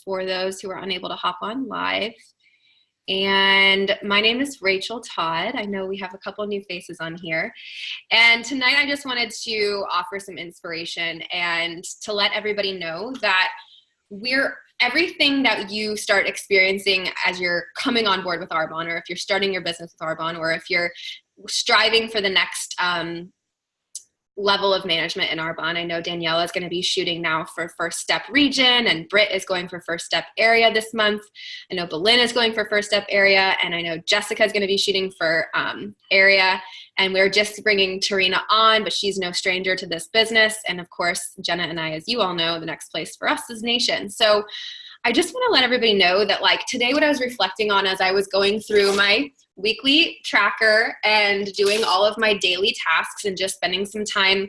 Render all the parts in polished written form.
for those who are unable to hop on live. And my name is Rachel Todd. I know we have a couple new faces on here. And tonight I just wanted to offer some inspiration and to let everybody know that everything that you start experiencing as you're coming on board with Arbonne, or if you're starting your business with Arbonne, or if you're striving for the next level of management in Arbonne. I know Daniela is going to be shooting now for First Step Region, and Britt is going for First Step Area this month. I know Belin is going for First Step Area, and I know Jessica is going to be shooting for Area. And we're just bringing Tarina on, but she's no stranger to this business. And of course, Jenna and I, as you all know, the next place for us is Nation. So I just want to let everybody know that today what I was reflecting on as I was going through my weekly tracker and doing all of my daily tasks and just spending some time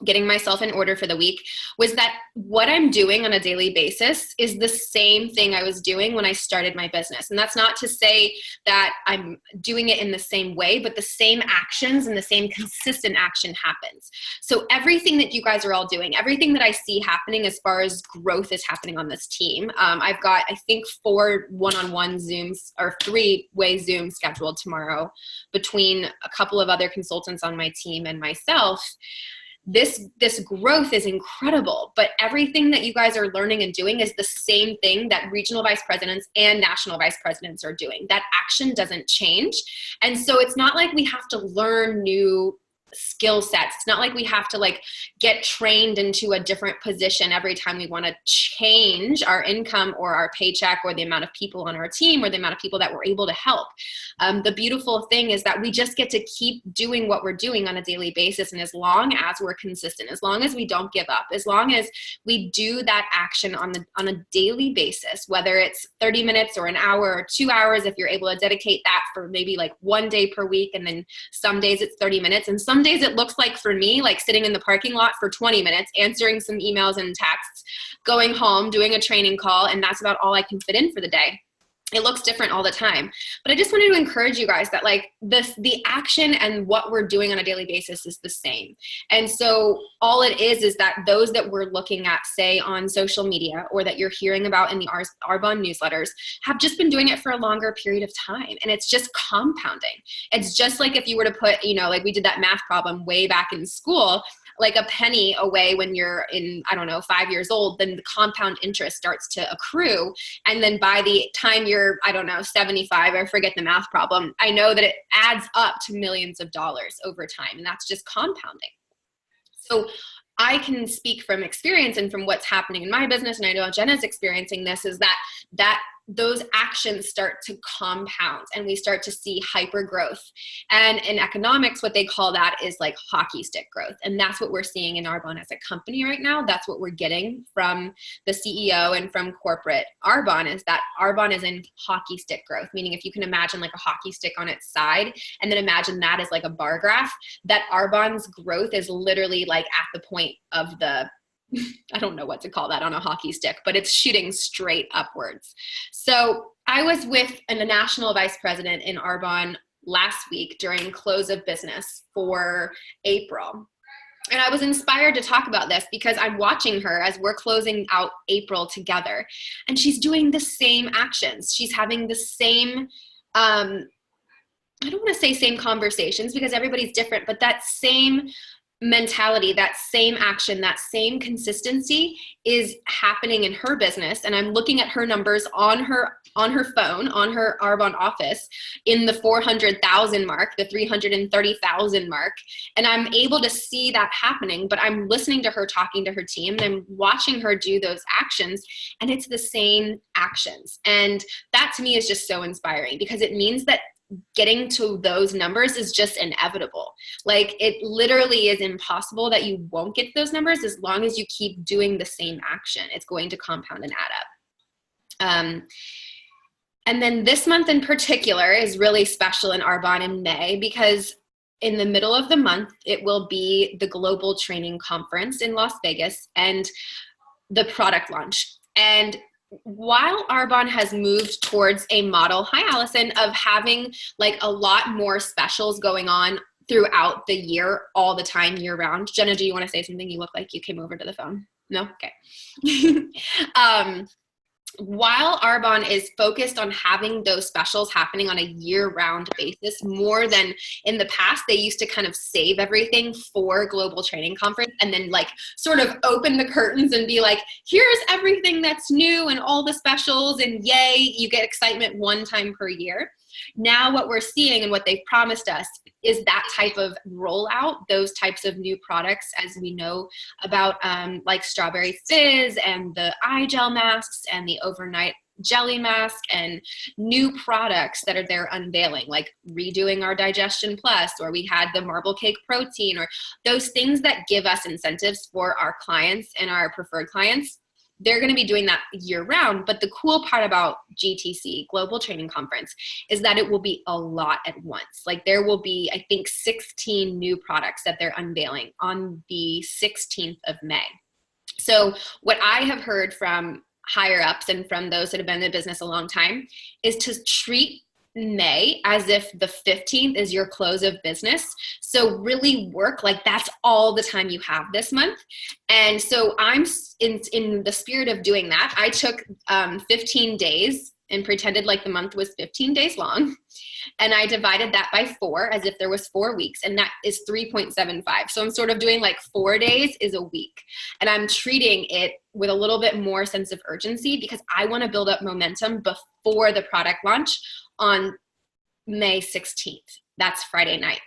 getting myself in order for the week was that what I'm doing on a daily basis is the same thing I was doing when I started my business. And that's not to say that I'm doing it in the same way, but the same actions and the same consistent action happens. So everything that you guys are all doing, everything that I see happening as far as growth is happening on this team. I've got, I think, 4 one-on-one Zooms or 3-way Zooms scheduled tomorrow between a couple of other consultants on my team and myself. This growth is incredible, but everything that you guys are learning and doing is the same thing that regional vice presidents and national vice presidents are doing. That action doesn't change. And so it's not like we have to learn new skill sets. It's not like we have to get trained into a different position every time we want to change our income or our paycheck or the amount of people on our team or the amount of people that we're able to help. The beautiful thing is that we just get to keep doing what we're doing on a daily basis. And as long as we're consistent, as long as we don't give up, as long as we do that action on a daily basis, whether it's 30 minutes or an hour or 2 hours, if you're able to dedicate that for maybe 1 day per week, and then some days it's 30 minutes, and some days it looks like, for me, sitting in the parking lot for 20 minutes, answering some emails and texts, going home, doing a training call, and that's about all I can fit in for the day. It looks different all the time. But I just wanted to encourage you guys that the action and what we're doing on a daily basis is the same. And so all it is that those that we're looking at, say, on social media, or that you're hearing about in the Arbonne newsletters, have just been doing it for a longer period of time. And it's just compounding. It's just like if you were to put, we did that math problem way back in school, a penny away when you're in, 5 years old, then the compound interest starts to accrue. And then by the time you're, 75, I forget the math problem, I know that it adds up to millions of dollars over time. And that's just compounding. So I can speak from experience and from what's happening in my business, and I know Jenna's experiencing this, is that those actions start to compound and we start to see hyper growth. And in economics, what they call that is hockey stick growth. And that's what we're seeing in Arbonne as a company right now. That's what we're getting from the CEO and from corporate Arbonne, is that Arbonne is in hockey stick growth, meaning if you can imagine a hockey stick on its side, and then imagine that as a bar graph, that Arbonne's growth is literally at the point of the, I don't know what to call that on a hockey stick, but it's shooting straight upwards. So I was with a national vice president in Arbonne last week during close of business for April. And I was inspired to talk about this because I'm watching her as we're closing out April together. And she's doing the same actions. She's having the same, I don't want to say same conversations because everybody's different, but that same mentality, that same action, that same consistency is happening in her business. And I'm looking at her numbers on her phone, on her Arbonne office, in the 400,000 mark, the 330,000 mark. And I'm able to see that happening, but I'm listening to her, talking to her team, and I'm watching her do those actions, and it's the same actions. And that to me is just so inspiring, because it means that getting to those numbers is just inevitable. It literally is impossible that you won't get those numbers as long as you keep doing the same action. It's going to compound and add up. And then this month in particular is really special in Arbonne in May, because in the middle of the month, it will be the Global Training Conference in Las Vegas and the product launch. And while Arbonne has moved towards a model, hi Allison, of having a lot more specials going on throughout the year, all the time, year round. Jenna, do you want to say something? You look like you came over to the phone. No? Okay. while Arbonne is focused on having those specials happening on a year-round basis, more than in the past, they used to kind of save everything for Global Training Conference and then like sort of open the curtains and be like, here's everything that's new and all the specials, and yay, you get excitement one time per year. Now what we're seeing and what they've promised us is that type of rollout, those types of new products, as we know about like Strawberry Fizz and the eye gel masks and the overnight jelly mask and new products that they're unveiling, like redoing our Digestion Plus, or we had the Marble Cake Protein, or those things that give us incentives for our clients and our preferred clients. They're going to be doing that year round. But the cool part about GTC, Global Training Conference, is that it will be a lot at once. Like there will be, I think, 16 new products that they're unveiling on the 16th of May. So what I have heard from higher ups and from those that have been in the business a long time is to treat May as if the 15th is your close of business. So really work like that's all the time you have this month. And so I'm in the spirit of doing that. I took 15 days and pretended like the month was 15 days long. And I divided that by 4 as if there was 4 weeks, and that is 3.75. So I'm sort of doing like 4 days is a week. And I'm treating it with a little bit more sense of urgency because I want to build up momentum before the product launch on May 16th. That's Friday night.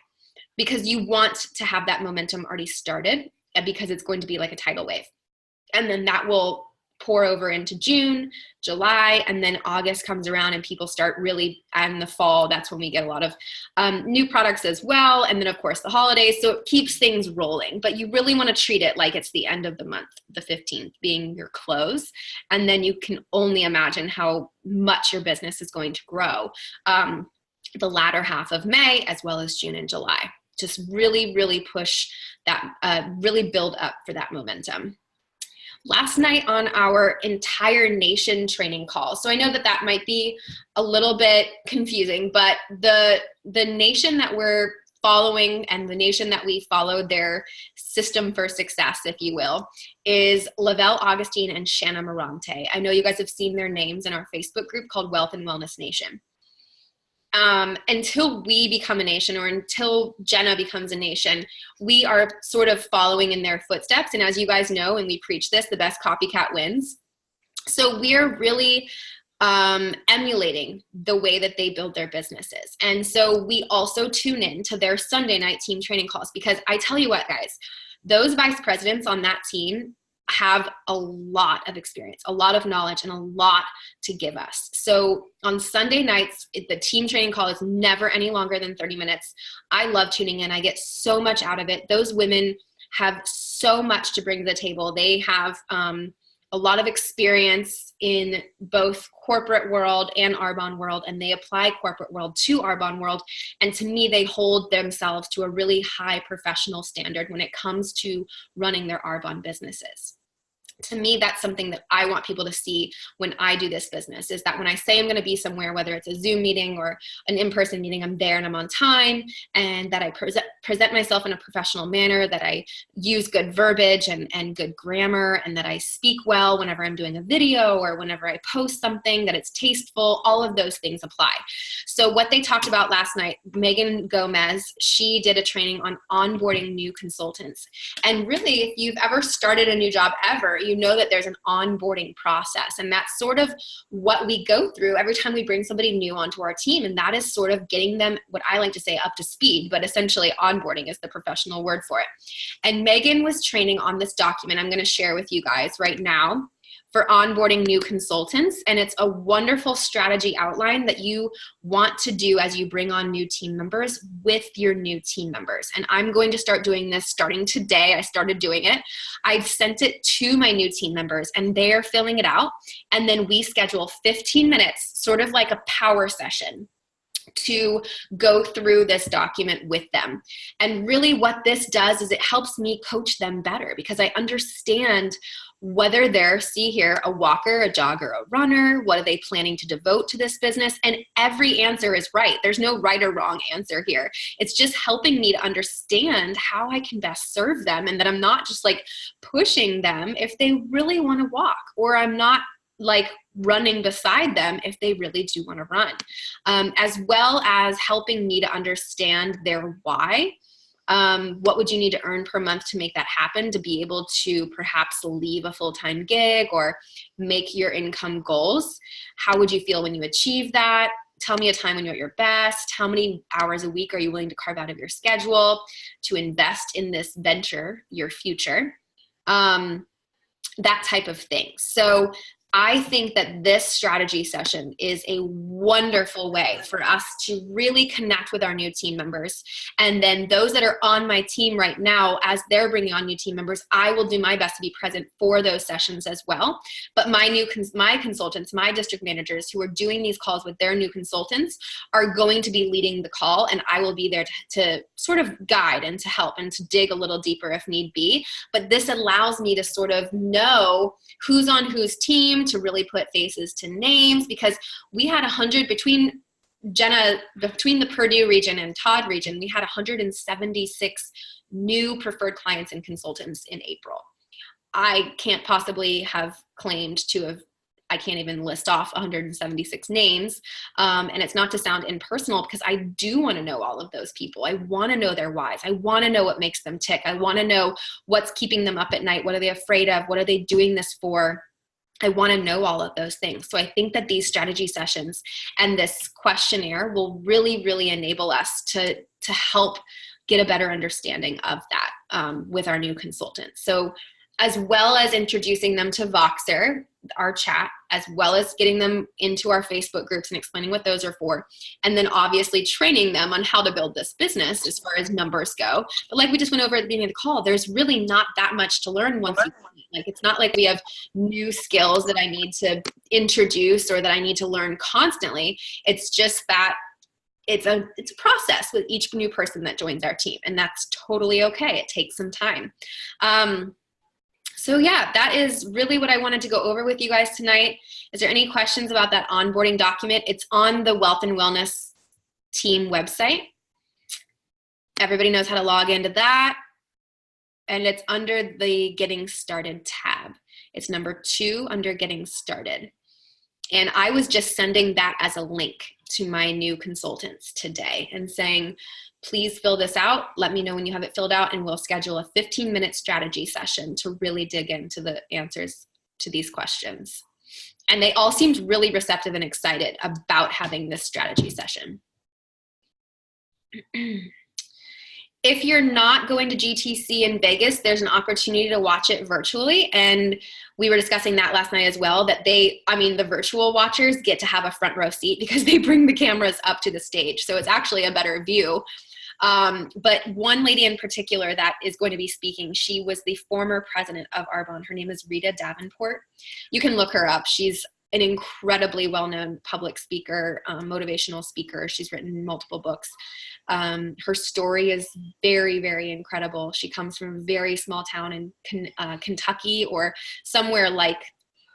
Because you want to have that momentum already started, because it's going to be like a tidal wave. And then that will pour over into June, July, and then August comes around and people start really, and the fall, that's when we get a lot of new products as well. And then of course the holidays, so it keeps things rolling, but you really want to treat it like it's the end of the month, the 15th being your close. And then you can only imagine how much your business is going to grow the latter half of May, as well as June and July. Just really, really push that, really build up for that momentum. Last night on our entire nation training call. So I know that that might be a little bit confusing, but the nation that we're following and the nation that we followed their system for success, if you will, is Lavelle Augustine and Shanna Morante. I know you guys have seen their names in our Facebook group called Wealth and Wellness Nation. Until we become a nation, or until Jenna becomes a nation, we are sort of following in their footsteps. And as you guys know, and we preach this, the best copycat wins. So we're really emulating the way that they build their businesses. And so we also tune in to their Sunday night team training calls, because I tell you what, guys, those vice presidents on that team have a lot of experience, a lot of knowledge, and a lot to give us. So on Sunday nights, the team training call is never any longer than 30 minutes. I love tuning in. I get so much out of it. Those women have so much to bring to the table. They have a lot of experience in both corporate world and Arbonne world, and they apply corporate world to Arbonne world. And to me, they hold themselves to a really high professional standard when it comes to running their Arbonne businesses. To me, that's something that I want people to see when I do this business, is that when I say I'm going to be somewhere, whether it's a Zoom meeting or an in-person meeting, I'm there and I'm on time, and that I present myself in a professional manner, that I use good verbiage and good grammar, and that I speak well whenever I'm doing a video or whenever I post something, that it's tasteful. All of those things apply. So what they talked about last night, Megan Gomez, she did a training on onboarding new consultants. And really, if you've ever started a new job ever, you know that there's an onboarding process, and that's sort of what we go through every time we bring somebody new onto our team, and that is sort of getting them, what I like to say, up to speed, but essentially onboarding is the professional word for it. And Megan was training on this document I'm going to share with you guys right now for onboarding new consultants, and it's a wonderful strategy outline that you want to do as you bring on new team members with your new team members. And I'm going to start doing this starting today. I started doing it. I've sent it to my new team members, and they're filling it out. And then we schedule 15 minutes, sort of like a power session, to go through this document with them. And really what this does is it helps me coach them better, because I understand whether they're, see here, a walker, a jogger, a runner, what are they planning to devote to this business? And every answer is right. There's no right or wrong answer here. It's just helping me to understand how I can best serve them, and that I'm not just like pushing them if they really want to walk, or I'm not like running beside them if they really do want to run, as well as helping me to understand their why. What would you need to earn per month to make that happen, to be able to perhaps leave a full-time gig or make your income goals? How would you feel when you achieve that? Tell me a time when you're at your best. How many hours a week are you willing to carve out of your schedule to invest in this venture, your future? That type of thing. So I think that this strategy session is a wonderful way for us to really connect with our new team members. And then those that are on my team right now, as they're bringing on new team members, I will do my best to be present for those sessions as well. But my consultants, my district managers who are doing these calls with their new consultants are going to be leading the call, and I will be there to sort of guide and to help and to dig a little deeper if need be. But this allows me to sort of know who's on whose team, to really put faces to names, because we had 100 between the Purdue region and Todd region, we had 176 new preferred clients and consultants in April. I can't possibly have claimed to have, I can't even list off 176 names. And it's not to sound impersonal, because I do want to know all of those people. I want to know their whys. I want to know what makes them tick. I want to know what's keeping them up at night. What are they afraid of? What are they doing this for? I want to know all of those things. So I think that these strategy sessions and this questionnaire will really, really enable us to help get a better understanding of that with our new consultants. So as well as introducing them to Voxer, our chat, as well as getting them into our Facebook groups and explaining what those are for, and then obviously training them on how to build this business as far as numbers go. But like we just went over at the beginning of the call, there's really not that much to learn once you like, it's not like we have new skills that I need to introduce or that I need to learn constantly. It's just that it's a process with each new person that joins our team, and that's totally okay. It takes some time. So yeah, that is really what I wanted to go over with you guys tonight. Is there any questions about that onboarding document? It's on the Wealth and Wellness team website. Everybody knows how to log into that. And it's under the Getting Started tab. It's number 2 under Getting Started. And I was just sending that as a link to my new consultants today and saying, please fill this out. Let me know when you have it filled out, and we'll schedule a 15-minute strategy session to really dig into the answers to these questions. And they all seemed really receptive and excited about having this strategy session. If you're not going to GTC in Vegas, there's an opportunity to watch it virtually. And we were discussing that last night as well, that the virtual watchers get to have a front row seat because they bring the cameras up to the stage. So it's actually a better view. But one lady in particular that is going to be speaking, she was the former president of Arbonne. Her name is Rita Davenport. You can look her up. She's an incredibly well-known public speaker, motivational speaker. She's written multiple books. Her story is very, very incredible. She comes from a very small town in Kentucky or somewhere like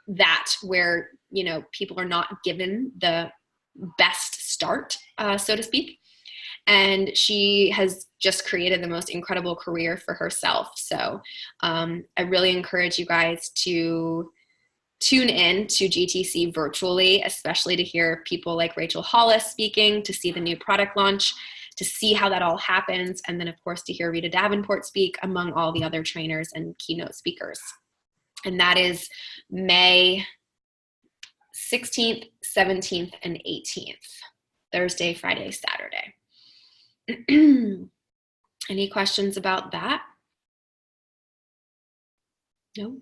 that, where, you know, people are not given the best start, so to speak. And she has just created the most incredible career for herself. So I really encourage you guys to tune in to GTC virtually, especially to hear people like Rachel Hollis speaking, to see the new product launch, to see how that all happens, and then of course to hear Rita Davenport speak, among all the other trainers and keynote speakers. And that is May 16th, 17th, and 18th, Thursday, Friday, Saturday. Any questions about that? No?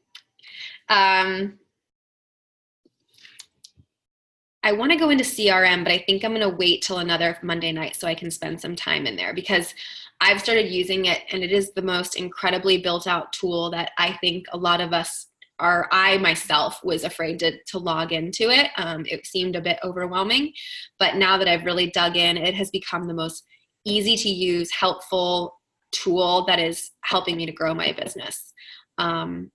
I want to go into CRM, but I think I'm going to wait till another Monday night so I can spend some time in there, because I've started using it and it is the most incredibly built out tool that I think a lot of us are. I myself was afraid to log into it. It seemed a bit overwhelming, but now that I've really dug in, it has become the most easy to use, helpful tool that is helping me to grow my business. And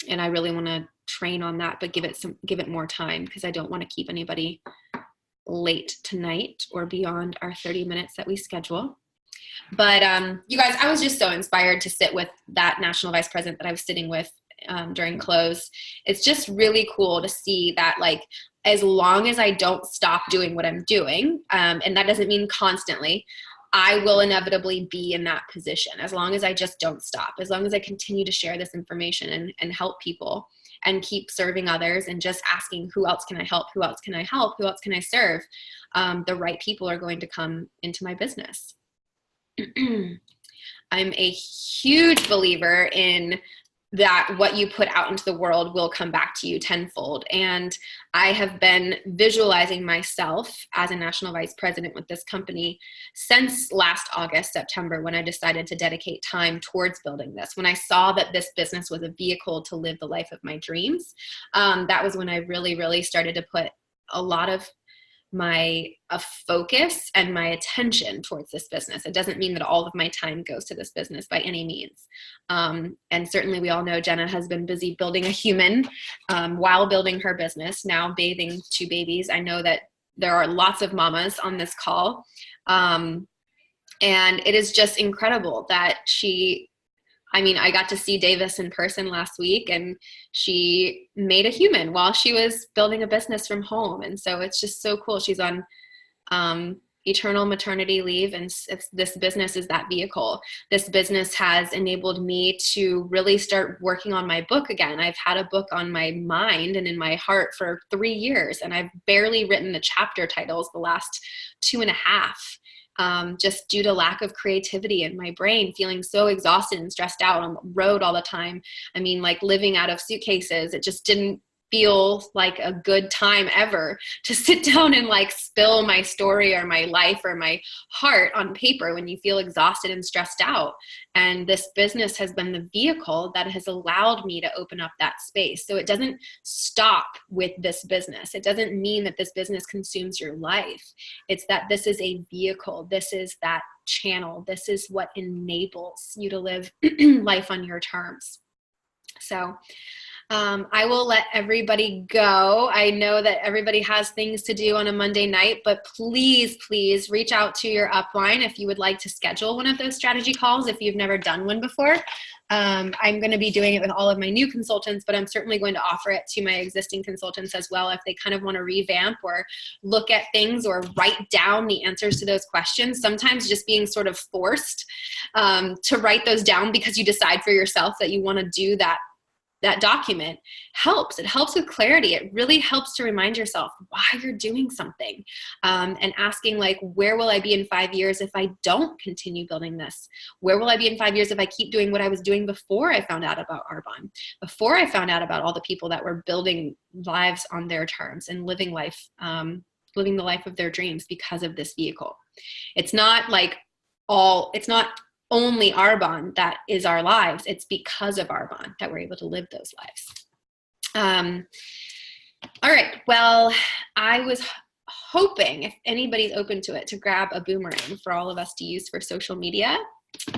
I really want to train on that, but give it more time, because I don't want to keep anybody late tonight or beyond our 30 minutes that we schedule. But you guys, I was just so inspired to sit with that national vice president that I was sitting with during close. It's just really cool to see that, like, as long as I don't stop doing what I'm doing, and that doesn't mean constantly, I will inevitably be in that position as long as I just don't stop, as long as I continue to share this information and help people and keep serving others and just asking, who else can I help? Who else can I help? Who else can I serve? The right people are going to come into my business. I'm a huge believer in that what you put out into the world will come back to you tenfold. And I have been visualizing myself as a national vice president with this company since last August, September, when I decided to dedicate time towards building this. When I saw that this business was a vehicle to live the life of my dreams, that was when I really, really started to put a lot of my focus and my attention towards this business. It doesn't mean that all of my time goes to this business by any means. And certainly we all know Jenna has been busy building a human while building her business, now bathing 2 babies. I know that there are lots of mamas on this call. And it is just incredible that I got to see Davis in person last week, and she made a human while she was building a business from home. And so it's just so cool. She's on eternal maternity leave, and this business is that vehicle. This business has enabled me to really start working on my book again. I've had a book on my mind and in my heart for 3 years, and I've barely written the chapter titles the last 2.5. Just due to lack of creativity in my brain, feeling so exhausted and stressed out on the road all the time. I mean, like living out of suitcases, it just didn't feel like a good time ever to sit down and like spill my story or my life or my heart on paper when you feel exhausted and stressed out. And this business has been the vehicle that has allowed me to open up that space. So it doesn't stop with this business. It doesn't mean that this business consumes your life. It's that this is a vehicle. This is that channel. This is what enables you to live life on your terms. So I will let everybody go. I know that everybody has things to do on a Monday night, but please, please reach out to your upline if you would like to schedule one of those strategy calls if you've never done one before. I'm going to be doing it with all of my new consultants, but I'm certainly going to offer it to my existing consultants as well if they kind of want to revamp or look at things or write down the answers to those questions. Sometimes just being sort of forced to write those down because you decide for yourself that you want to do that document helps. It helps with clarity. It really helps to remind yourself why you're doing something, and asking like, where will I be in 5 years if I don't continue building this? Where will I be in 5 years if I keep doing what I was doing before I found out about Arbonne, before I found out about all the people that were building lives on their terms and living living the life of their dreams because of this vehicle? It's not only Arbonne that is our lives. It's because of Arbonne that we're able to live those lives. All right. Well, I was hoping, if anybody's open to it, to grab a boomerang for all of us to use for social media.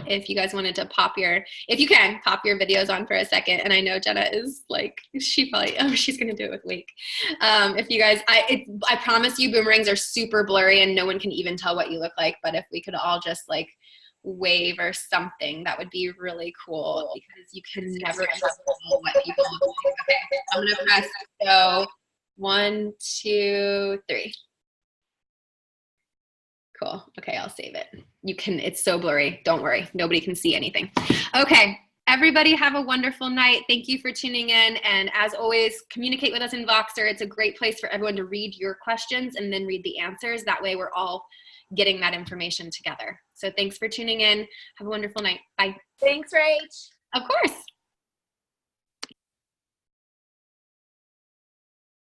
If you guys wanted to pop your videos on for a second. And I know Jenna is like, she's going to do it with Wake. If you guys, I promise you boomerangs are super blurry and no one can even tell what you look like. But if we could all just like wave or something, that would be really cool, because you can never tell what people look like. Okay, I'm gonna press go. 1, 2, 3. Cool. Okay, I'll save it. It's so blurry. Don't worry. Nobody can see anything. Okay. Everybody have a wonderful night. Thank you for tuning in. And as always, communicate with us in Voxer. It's a great place for everyone to read your questions and then read the answers. That way we're all getting that information together. So thanks for tuning in. Have a wonderful night. Bye. Thanks, Rach. Of course.